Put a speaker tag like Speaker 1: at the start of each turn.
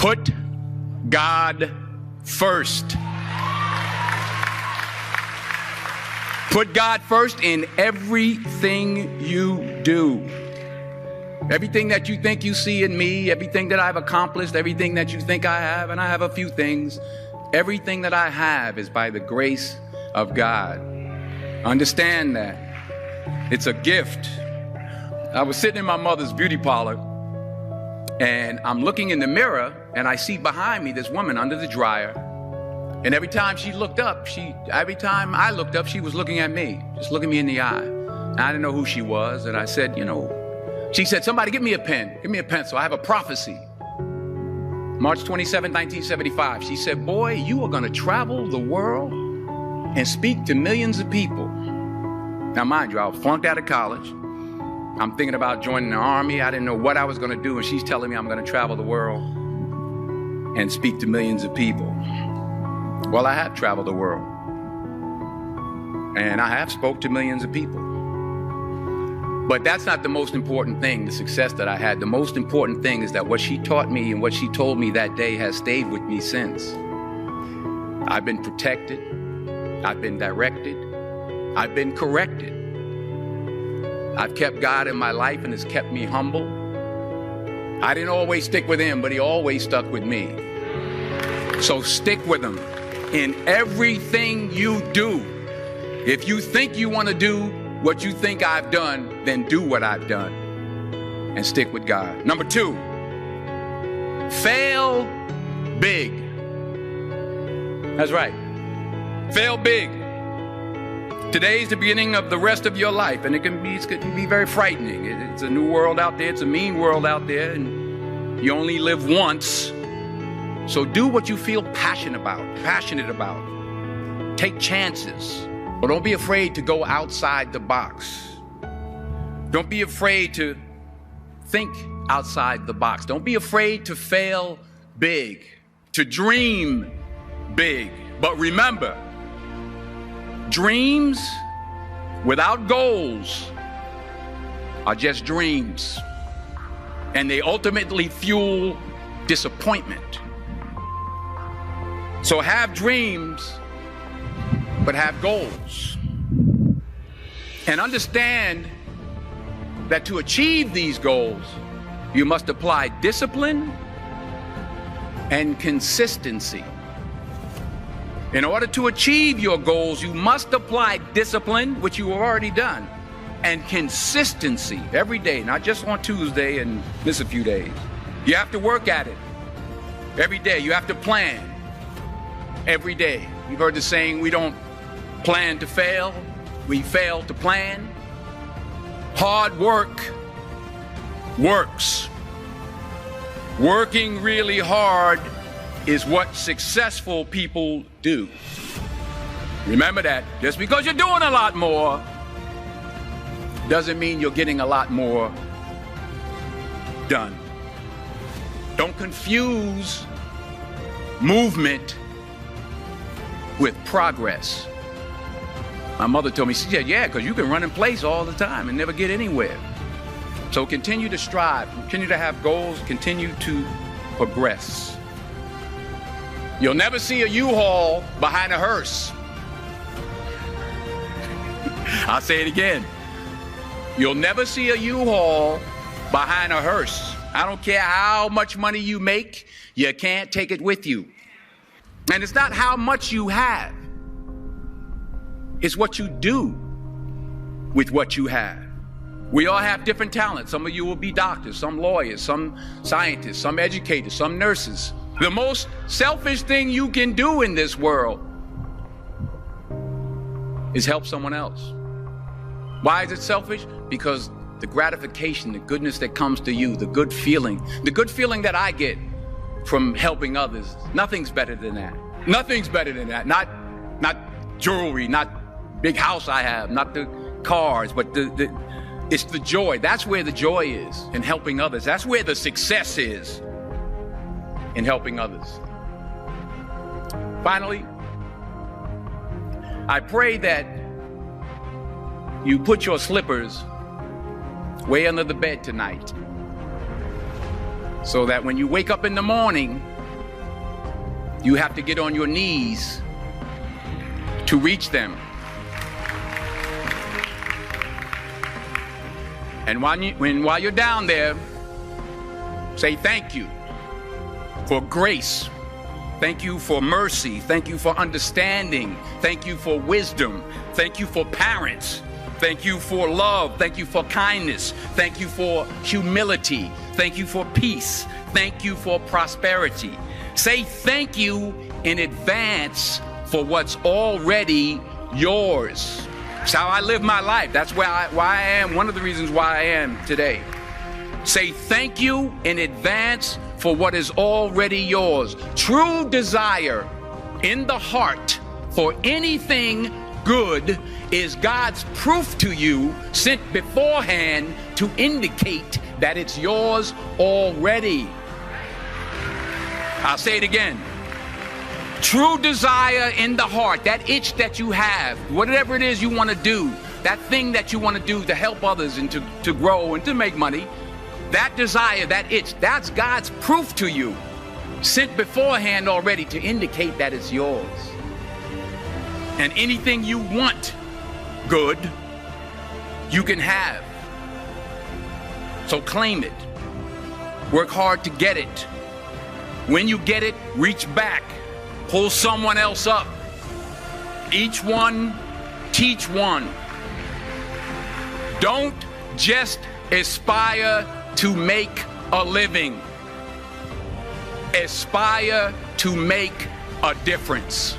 Speaker 1: Put God first. Put God first in everything you do. Everything that you think you see in me, everything that I've accomplished, everything that you think I have, and I have a few things, everything that I have is by the grace of God. Understand that. It's a gift. I was sitting in my mother's beauty parlor, and I'm looking in the mirror, and I see behind me this woman under the dryer. And every time I looked up, she was looking at me, just looking me in the eye. And I didn't know who she was, and I said, she said, somebody give me a pen, give me a pencil. I have a prophecy. March 27, 1975. She said, boy, you are going to travel the world and speak to millions of people. Now, mind you, I was flunked out of college. I'm thinking about joining the army. I didn't know what I was going to do. And she's telling me I'm going to travel the world and speak to millions of people. Well, I have traveled the world. And I have spoke to millions of people. But that's not the most important thing, the success that I had. The most important thing is that what she taught me and what she told me that day has stayed with me since. I've been protected. I've been directed. I've been corrected. I've kept God in my life and it's kept me humble. I didn't always stick with him, but he always stuck with me. So stick with him in everything you do. If you think you want to do what you think I've done, then do what I've done and stick with God. Number 2, fail big. That's right. Fail big. Today's the beginning of the rest of your life, and it can be very frightening. It's a new world out there. It's a mean world out there, and you only live once. So do what you feel passionate about. Take chances. But don't be afraid to go outside the box. Don't be afraid to think outside the box. Don't be afraid to fail big, to dream big. But remember, dreams without goals are just dreams. And they ultimately fuel disappointment. So have dreams, but have goals. And understand that to achieve these goals, you must apply discipline and consistency. In order to achieve your goals, you must apply discipline, which you have already done, and consistency every day, not just on Tuesday and miss a few days. You have to work at it every day. You have to plan every day. You've heard the saying, we don't plan to fail, we fail to plan. Hard work works. Working really hard is what successful people do. Remember that. Just because you're doing a lot more doesn't mean you're getting a lot more done. Don't confuse movement with progress. My mother told me, she said, yeah, because you can run in place all the time and never get anywhere. So continue to strive, continue to have goals, continue to progress. You'll never see a U-Haul behind a hearse. I'll say it again. You'll never see a U-Haul behind a hearse. I don't care how much money you make, you can't take it with you. And it's not how much you have. It's what you do with what you have. We all have different talents. Some of you will be doctors, some lawyers, some scientists, some educators, some nurses. The most selfish thing you can do in this world is help someone else. Why is it selfish? Because the gratification, the goodness that comes to you, the good feeling that I get from helping others, nothing's better than that. Nothing's better than that. Not jewelry, not big house I have, not the cars, but it's the joy. That's where the joy is, in helping others. That's where the success is, in helping others. Finally, I pray that you put your slippers way under the bed tonight, so that when you wake up in the morning, You have to get on your knees to reach them. And while you're down there, say thank you for grace. Thank you for mercy. Thank you for understanding. Thank you for wisdom. Thank you for parents. Thank you for love. Thank you for kindness. Thank you for humility. Thank you for peace. Thank you for prosperity. Say thank you in advance for what's already yours. It's how I live my life. That's why I am, one of the reasons why I am today. Say thank you in advance for what is already yours. True desire in the heart for anything good is God's proof to you, sent beforehand to indicate that it's yours already. I'll say it again. True desire in the heart, that itch that you have, whatever it is you want to do, that thing that you want to do to help others and to grow and to make money, that desire, that itch, that's God's proof to you, sent beforehand already to indicate that it's yours. And anything you want good, you can have. So claim it. Work hard to get it. When you get it, reach back. Pull someone else up. Each one, teach one. Don't just aspire to make a living. Aspire to make a difference.